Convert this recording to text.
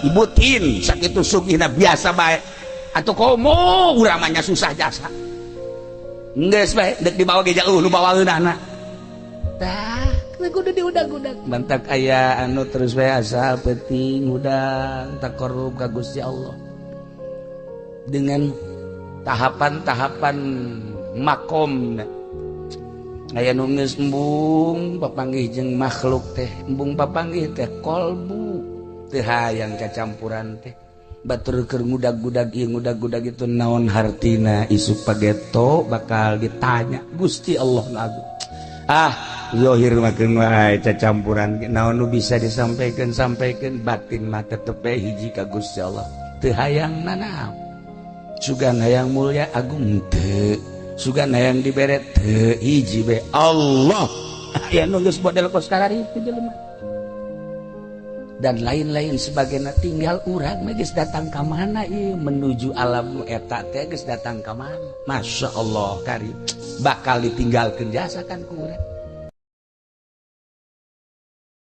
ibutin sakit sugina biasa baik atau komo uramanya susah jasa nggak baik dek dibawa ke jauh lu bawa anak dah kudu diudag-udag bantak aya anu terus bae asal penting udang tak korup ka Gusti Allah dengan tahapan-tahapan makom aya nu geus embung papanggih jeung makhluk teh embung papanggih teh kolbu teu hayang kacampuran teh batur keur ngudag-gudag ieu ngudag-gudag itu naon hartina isu pageto bakal ditanya Gusti Allah lagu zahir makeun wae cacampuran naon nu bisa disampaikan batin mah tetep bae hiji ka Gusti Allah teu hayang nanaon sugan hayang mulya agung teu sugan hayang dibere teu hiji bae Allah aya nu geus model kos karari teh jelema dan lain-lain sebagainya tinggal urang mah geus datang ka mana ieu menuju alam nu eta teh geus datang ka mana Masya Allah karim bakal ditinggalkeun jasa kan ku urang